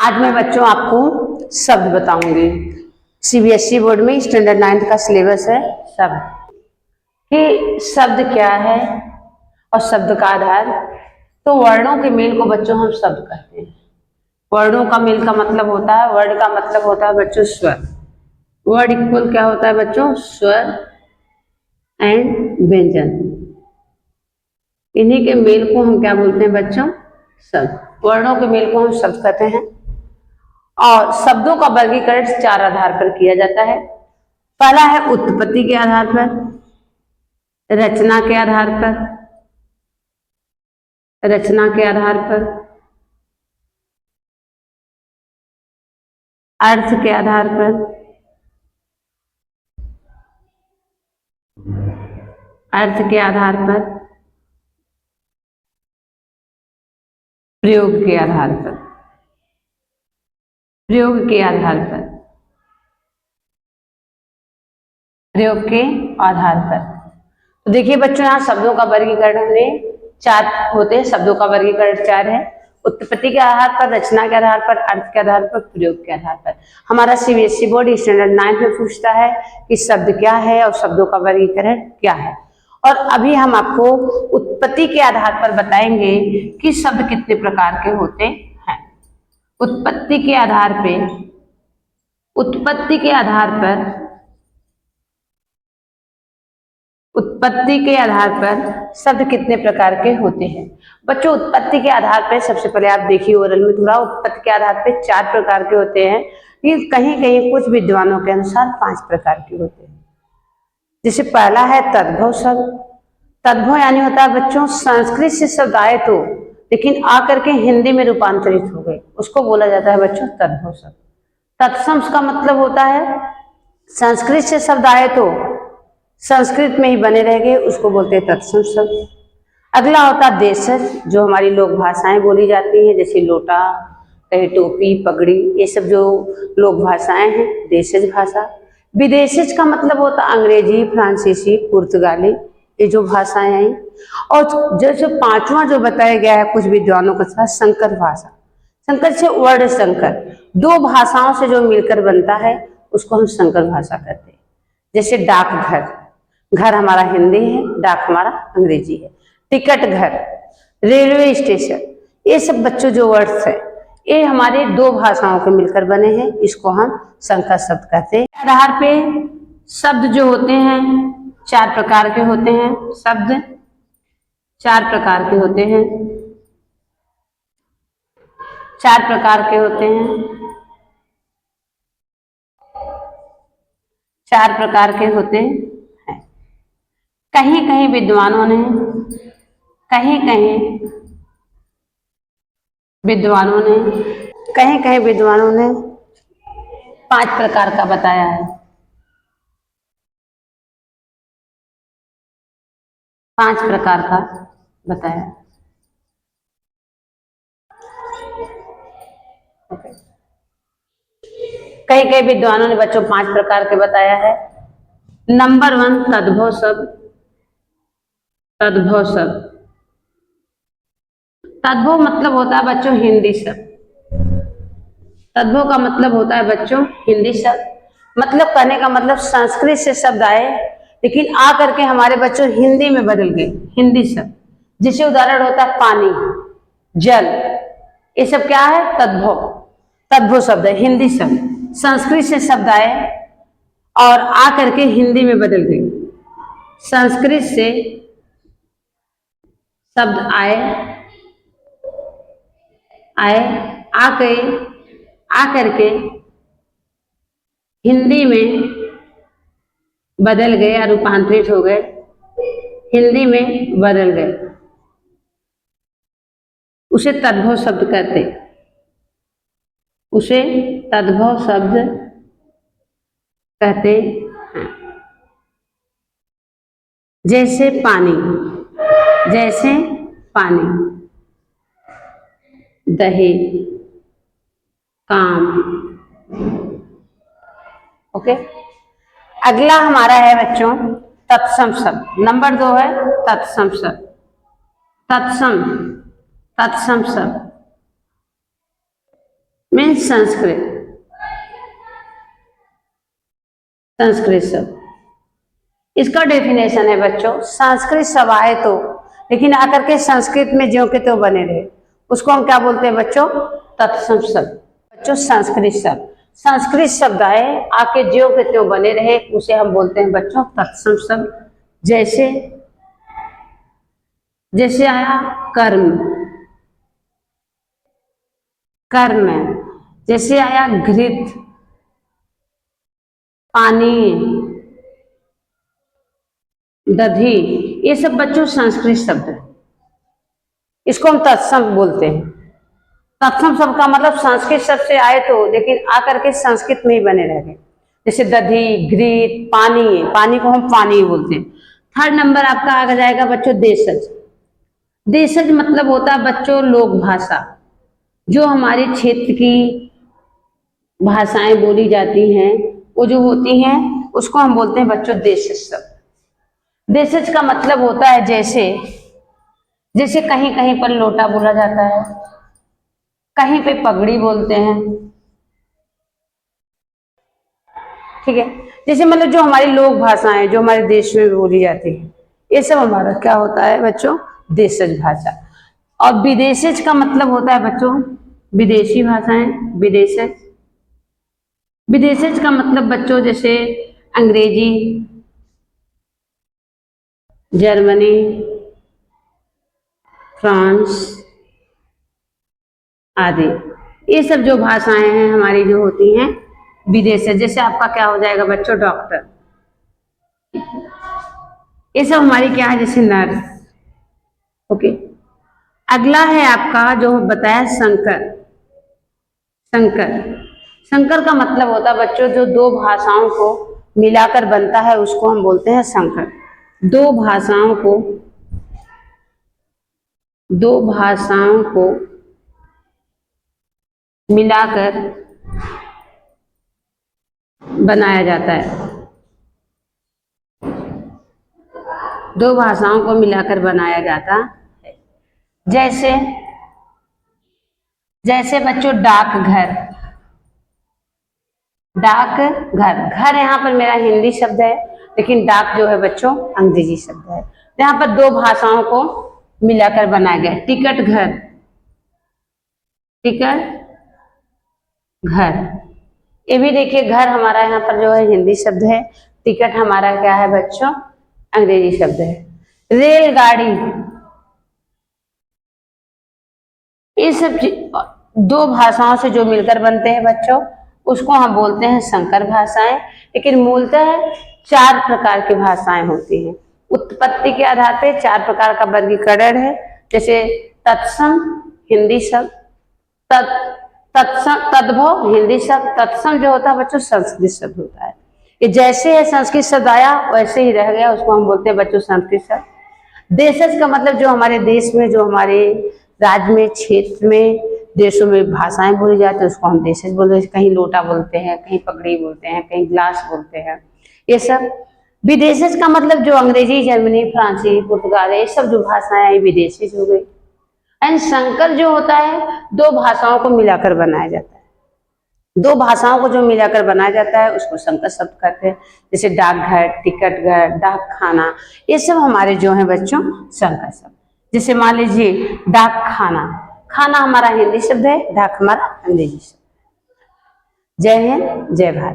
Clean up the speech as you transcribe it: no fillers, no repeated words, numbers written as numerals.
आज मैं बच्चों आपको शब्द बताऊंगी। सीबीएसई बोर्ड में स्टैंडर्ड 9 का सिलेबस है शब्द कि शब्द क्या है और शब्द का आधार। तो वर्णों के मेल को बच्चों हम शब्द कहते हैं। वर्णों का मेल का मतलब होता है, वर्ड का मतलब होता है बच्चों स्वर। वर्ड इक्वल क्या होता है बच्चों? स्वर एंड व्यंजन। इन्हीं के मेल को हम क्या बोलते हैं बच्चों? शब्द। वर्णों के मेल को हम शब्द कहते हैं। और शब्दों का वर्गीकरण 4 आधार पर किया जाता है। पहला है उत्पत्ति के आधार पर, रचना के आधार पर, रचना के आधार पर, अर्थ के आधार पर, अर्थ के आधार पर, प्रयोग के आधार पर, प्रयोग के आधार पर, प्रयोग के आधार पर। तो देखिए बच्चों, यहाँ शब्दों का वर्गीकरण हमने 4 होते हैं। शब्दों का वर्गीकरण 4 है। उत्पत्ति के आधार पर, रचना के आधार पर, अर्थ के आधार पर, प्रयोग के आधार पर। हमारा सीबीएसई बोर्ड स्टैंडर्ड 9 में पूछता है कि शब्द क्या है और शब्दों का वर्गीकरण क्या है। और अभी हम आपको उत्पत्ति के आधार पर बताएंगे कि शब्द कितने प्रकार के होते हैं। उत्पत्ति के आधार पे, उत्पत्ति के आधार पर, उत्पत्ति के आधार पर शब्द कितने प्रकार के होते हैं। बच्चों, उत्पत्ति के आधार पर सबसे पहले आप देखिए ओरल में थोड़ा। उत्पत्ति के आधार पर 4 प्रकार के होते हैं। ये कहीं कहीं कुछ विद्वानों के अनुसार 5 प्रकार के होते हैं। जैसे पहला है तद्भव शब्द। तद्भव यानी होता है बच्चों, संस्कृत से शब्द आए तो लेकिन आकर के हिंदी में रूपांतरित हो गए, उसको बोला जाता है बच्चों तद्भव शब्द। तत्सम का मतलब होता है संस्कृत से शब्द आए तो संस्कृत में ही बने रह गए, उसको बोलते हैं तत्सम शब्द। अगला होता है देशज, जो हमारी लोक भाषाएं बोली जाती हैं, जैसे लोटा, टोपी, पगड़ी, ये सब जो लोक भाषाएं हैं, देशज भाषा। विदेशज का मतलब होता है अंग्रेजी, फ्रांसीसी, पुर्तगाली, ये जो भाषाएं हैं। और जैसे 5वां जो बताया गया है कुछ विद्वानों के साथ, संकर भाषा। संकर से वर्ण संकर, 2 भाषाओं से जो मिलकर बनता है उसको हम संकर भाषा कहते हैं। जैसे डाकघर, घर हमारा हिंदी है, डाक हमारा अंग्रेजी है। टिकट घर, रेलवे स्टेशन, ये सब बच्चों जो वर्ड्स है ये हमारे 2 भाषाओं के मिलकर बने हैं, इसको हम संकर शब्द कहते हैं। आधार पे शब्द जो होते हैं 4 प्रकार के होते हैं। शब्द 4 प्रकार के होते हैं, 4 प्रकार के होते हैं, 4 प्रकार के होते हैं। कहीं कहीं विद्वानों ने, कहीं कहीं विद्वानों ने, कहीं कहीं विद्वानों ने 5 प्रकार का बताया है। 5 प्रकार का बताया। कई कई विद्वानों ने बच्चों 5 प्रकार के बताया है। नंबर 1 तद्भव शब्द। तद्भव शब्द, तद्भव मतलब होता है बच्चों हिंदी शब्द। तद्भव का मतलब होता है बच्चों हिंदी शब्द। मतलब कहने का मतलब संस्कृत से शब्द आए लेकिन आ करके हमारे बच्चों हिंदी में बदल गए, हिंदी शब्द। जिसे उदाहरण होता है पानी, जल, ये सब क्या है? तद्भव। तद्भव शब्द है, हिंदी शब्द। संस्कृत से शब्द आए और आ करके हिंदी में बदल गए। संस्कृत से शब्द आए, आ करके हिंदी में बदल गए या रूपांतरित हो गए, हिंदी में बदल गए, उसे तद्भव शब्द कहते, उसे तद्भव शब्द कहते हैं। जैसे पानी, जैसे पानी, दही, काम। ओके। अगला हमारा है बच्चों तत्सम शब्द। नंबर 2 है तत्सम शब्द। तत्सम, तत्सम शब्द मीन्स संस्कृत, संस्कृत शब्द। इसका डेफिनेशन है बच्चों, संस्कृत शब्द आए तो लेकिन आकर के संस्कृत में ज्यों के त्यों बने रहे, उसको हम क्या बोलते हैं बच्चों? तत्सम शब्द। बच्चों संस्कृत शब्द, संस्कृत शब्द आए आके ज्यों के त्यों बने रहे, उसे हम बोलते हैं बच्चों तत्सम शब्द। जैसे जैसे आया कर्म, कर्म, जैसे आया घृत, पानी, दधी, ये सब बच्चों संस्कृत शब्द है, इसको हम तत्सम बोलते हैं। तत्सम शब्द का मतलब संस्कृत शब्द से आए तो लेकिन आकर के संस्कृत में ही बने रह गए। जैसे दधी, घृत, पानी, पानी को हम पानी ही बोलते हैं। थर्ड नंबर आपका आ जाएगा बच्चों देशज। देशज मतलब होता है बच्चों लोक भाषा, जो हमारे क्षेत्र की भाषाएं बोली जाती हैं वो जो होती हैं उसको हम बोलते हैं बच्चों देशज शब्द। देशज का मतलब होता है जैसे, जैसे कहीं कहीं पर लोटा बोला जाता है, कहीं पे पगड़ी बोलते हैं, ठीक है। जैसे मतलब जो हमारी लोक भाषाएं जो हमारे देश में बोली जाती है, ये सब हमारा क्या होता है बच्चों? देशज भाषा। और विदेशज का मतलब होता है बच्चों विदेशी भाषाएं, विदेशज। विदेशज का मतलब बच्चों जैसे अंग्रेजी, जर्मनी, फ्रांस आदि, ये सब जो भाषाएं हैं हमारी जो होती हैं विदेशज। जैसे आपका क्या हो जाएगा बच्चों? डॉक्टर, ये सब हमारी क्या है? जैसे नर्स, ओके। अगला है आपका जो बताया संकर। संकर, संकर का मतलब होता है बच्चों जो दो भाषाओं को मिलाकर बनता है उसको हम बोलते हैं संकर। दो भाषाओं को मिलाकर बनाया जाता है, दो भाषाओं को मिलाकर बनाया जाता है। जैसे जैसे बच्चों डाकघर, डाकघर, घर यहाँ पर मेरा हिंदी शब्द है लेकिन डाक जो है बच्चों अंग्रेजी शब्द है। यहाँ पर दो भाषाओं को मिलाकर बनाया गया। टिकट घर, टिकट घर, ये भी देखिए घर हमारा यहाँ पर जो है हिंदी शब्द है, टिकट हमारा क्या है बच्चों? अंग्रेजी शब्द है। रेलगाड़ी, ये सब दो भाषाओं से जो मिलकर बनते हैं बच्चों उसको हम बोलते हैं संकर भाषाएं। लेकिन मूलतः चार प्रकार की भाषाएं होती हैं। उत्पत्ति के आधार पर चार प्रकार का वर्गीकरण है। जैसे तत्सम हिंदी शब्द, तत्सम तद्भव हिंदी शब्द, तत्सम जो होता है बच्चों संस्कृत शब्द होता है। ये जैसे है संस्कृत शब्द आया वैसे ही रह गया, उसको हम बोलते हैं बच्चों संस्कृत शब्द। देशज का मतलब जो हमारे देश में, जो हमारे राज्य में, क्षेत्र में, देशों में भाषाएं बोली जाती है उसको हम देशज बोलते हैं। कहीं लोटा बोलते हैं, कहीं पगड़ी बोलते हैं, कहीं ग्लास बोलते हैं, ये सब। विदेशज का मतलब जो अंग्रेजी, जर्मनी, फ्रांसी, पुर्तगाली, ये सब जो भाषाएं आई विदेशी हो गई। एंड संकर जो होता है दो भाषाओं को मिलाकर बनाया जाता है। दो भाषाओं को जो मिलाकर बनाया जाता है उसको संकर शब्द कहते हैं। जैसे डाकघर, टिकट घर, डाक खाना, ये सब हमारे जो है बच्चों संकर शब्द। जैसे मान लीजिए डाक खाना, खाना हमारा हिंदी शब्द है, डाक हमारा अंग्रेजी शब्द। जय हिंद, जय भारत।